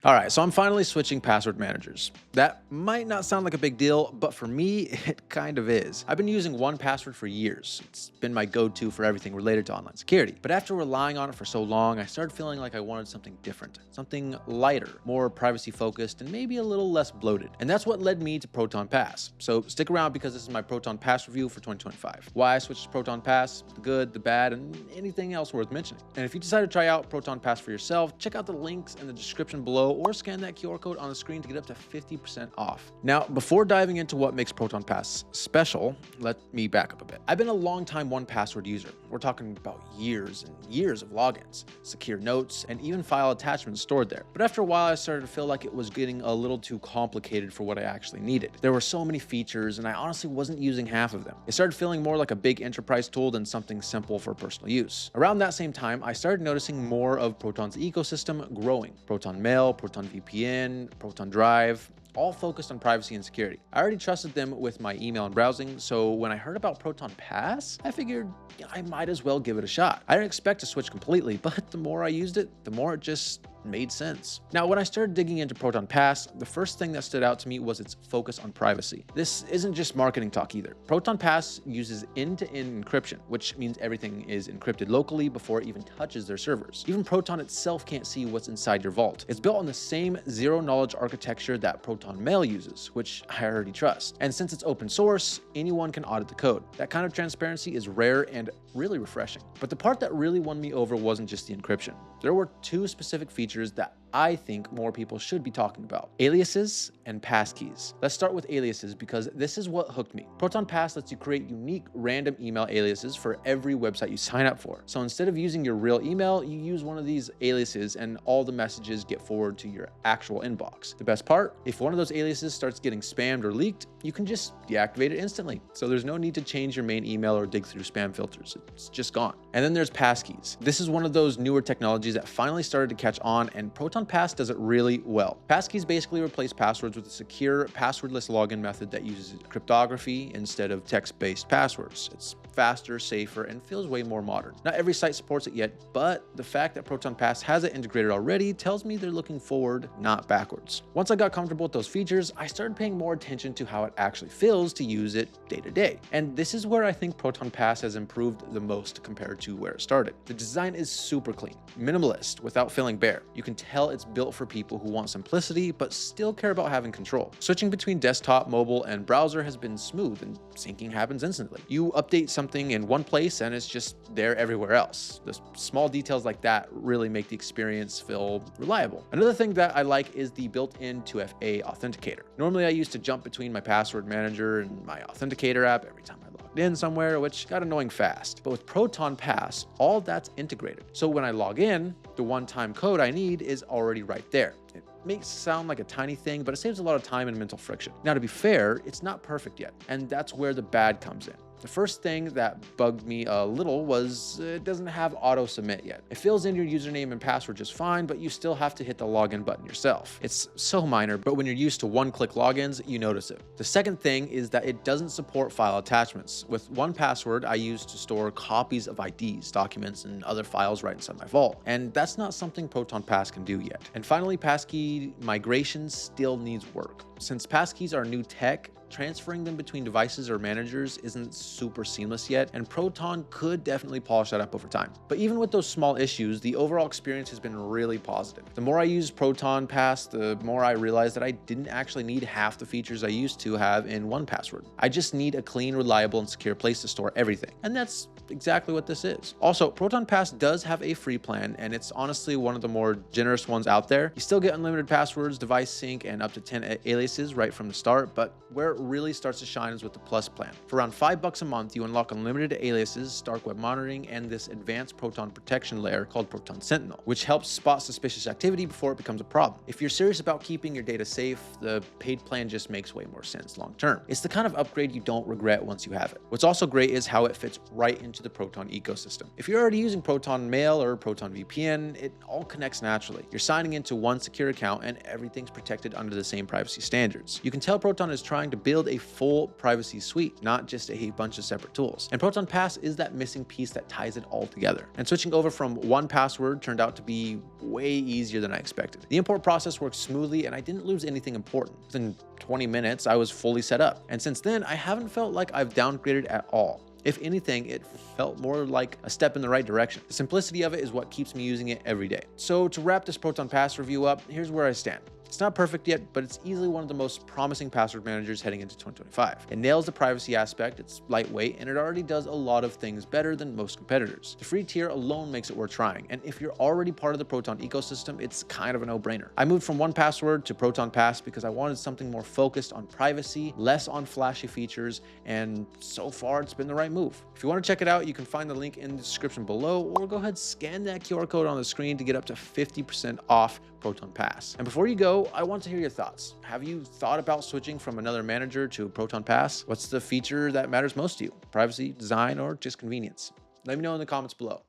All right, so I'm finally switching password managers. That might not sound like a big deal, but for me, it kind of is. I've been using 1Password for years. It's been my go-to for everything related to online security. But after relying on it for so long, I started feeling like I wanted something different, something lighter, more privacy-focused, and maybe a little less bloated. And that's what led me to Proton Pass. So stick around because this is my Proton Pass review for 2025. Why I switched to Proton Pass, the good, the bad, and anything else worth mentioning. And if you decide to try out Proton Pass for yourself, check out the links in the description below or scan that QR code on the screen to get up to 50% off. Now, before diving into what makes Proton Pass special, let me back up a bit. I've been a long-time 1Password user. We're talking about years and years of logins, secure notes, and even file attachments stored there. But after a while, I started to feel like it was getting a little too complicated for what I actually needed. There were so many features, and I honestly wasn't using half of them. It started feeling more like a big enterprise tool than something simple for personal use. Around that same time, I started noticing more of Proton's ecosystem growing. Proton Mail, Proton VPN, Proton Drive, all focused on privacy and security. I already trusted them with my email and browsing, so when I heard about Proton Pass, I figured I might as well give it a shot. I didn't expect to switch completely, but the more I used it, the more it just made sense. Now, when I started digging into Proton Pass, the first thing that stood out to me was its focus on privacy. This isn't just marketing talk either. Proton Pass uses end-to-end encryption, which means everything is encrypted locally before it even touches their servers. Even Proton itself can't see what's inside your vault. It's built on the same zero-knowledge architecture that Proton Mail uses, which I already trust. And since it's open source, anyone can audit the code. That kind of transparency is rare and really refreshing. But the part that really won me over wasn't just the encryption. There were two specific features that I think more people should be talking about: aliases and passkeys. Let's start with aliases because this is what hooked me. Proton Pass lets you create unique random email aliases for every website you sign up for. So instead of using your real email, you use one of these aliases and all the messages get forwarded to your actual inbox. The best part, if one of those aliases starts getting spammed or leaked, you can just deactivate it instantly. So there's no need to change your main email or dig through spam filters. It's just gone. And then there's passkeys. This is one of those newer technologies that finally started to catch on, and Proton Pass does it really well. Passkeys basically replace passwords with a secure, passwordless login method that uses cryptography instead of text-based passwords. It's faster, safer, and feels way more modern. Not every site supports it yet, but the fact that Proton Pass has it integrated already tells me they're looking forward, not backwards. Once I got comfortable with those features, I started paying more attention to how it actually feels to use it day to day. And this is where I think Proton Pass has improved the most compared to where it started. The design is super clean, minimalist, without feeling bare. You can tell it's built for people who want simplicity, but still care about having control. Switching between desktop, mobile, and browser has been smooth, and syncing happens instantly. You update something in one place and it's just there everywhere else. The small details like that really make the experience feel reliable. Another thing that I like is the built-in 2FA authenticator. Normally I used to jump between my password manager and my authenticator app every time I logged in somewhere, which got annoying fast. But with Proton Pass, all that's integrated. So when I log in, the one-time code I need is already right there. It may sound like a tiny thing, but it saves a lot of time and mental friction. Now, to be fair, it's not perfect yet, and that's where the bad comes in. The first thing that bugged me a little was it doesn't have auto submit yet. It fills in your username and password just fine, but you still have to hit the login button yourself. It's so minor, but when you're used to one-click logins, you notice it. The second thing is that it doesn't support file attachments. With 1Password, I use to store copies of IDs, documents, and other files right inside my vault, and that's not something Proton Pass can do yet. And finally, passkey migration still needs work. Since passkeys are new tech, transferring them between devices or managers isn't super seamless yet, and Proton could definitely polish that up over time. But even with those small issues, the overall experience has been really positive. The more I use Proton Pass, the more I realized that I didn't actually need half the features I used to have in 1Password. I just need a clean, reliable, and secure place to store everything. And that's exactly what this is. Also, Proton Pass does have a free plan, and it's honestly one of the more generous ones out there. You still get unlimited passwords, device sync, and up to 10 aliases right from the start, but where it really starts to shine is with the Plus plan. For around $5 a month, you unlock unlimited aliases, dark web monitoring, and this advanced Proton protection layer called Proton Sentinel, which helps spot suspicious activity before it becomes a problem. If you're serious about keeping your data safe, the paid plan just makes way more sense long term. It's the kind of upgrade you don't regret once you have it. What's also great is how it fits right into the Proton ecosystem. If you're already using Proton Mail or Proton VPN, it all connects naturally. You're signing into one secure account and everything's protected under the same privacy standards. standards. You can tell Proton is trying to build a full privacy suite, not just a bunch of separate tools. And Proton Pass is that missing piece that ties it all together. And switching over from 1Password turned out to be way easier than I expected. The import process worked smoothly and I didn't lose anything important. Within 20 minutes, I was fully set up. And since then, I haven't felt like I've downgraded at all. If anything, it felt more like a step in the right direction. The simplicity of it is what keeps me using it every day. So to wrap this Proton Pass review up, here's where I stand. It's not perfect yet, but it's easily one of the most promising password managers heading into 2025. It nails the privacy aspect, it's lightweight, and it already does a lot of things better than most competitors. The free tier alone makes it worth trying, and if you're already part of the Proton ecosystem, it's kind of a no-brainer. I moved from 1Password to Proton Pass because I wanted something more focused on privacy, less on flashy features, and so far it's been the right move. If you want to check it out, you can find the link in the description below, or go ahead, scan that QR code on the screen to get up to 50% off Proton Pass. And before you go, I want to hear your thoughts. Have you thought about switching from another manager to Proton Pass? What's the feature that matters most to you? Privacy, design, or just convenience? Let me know in the comments below.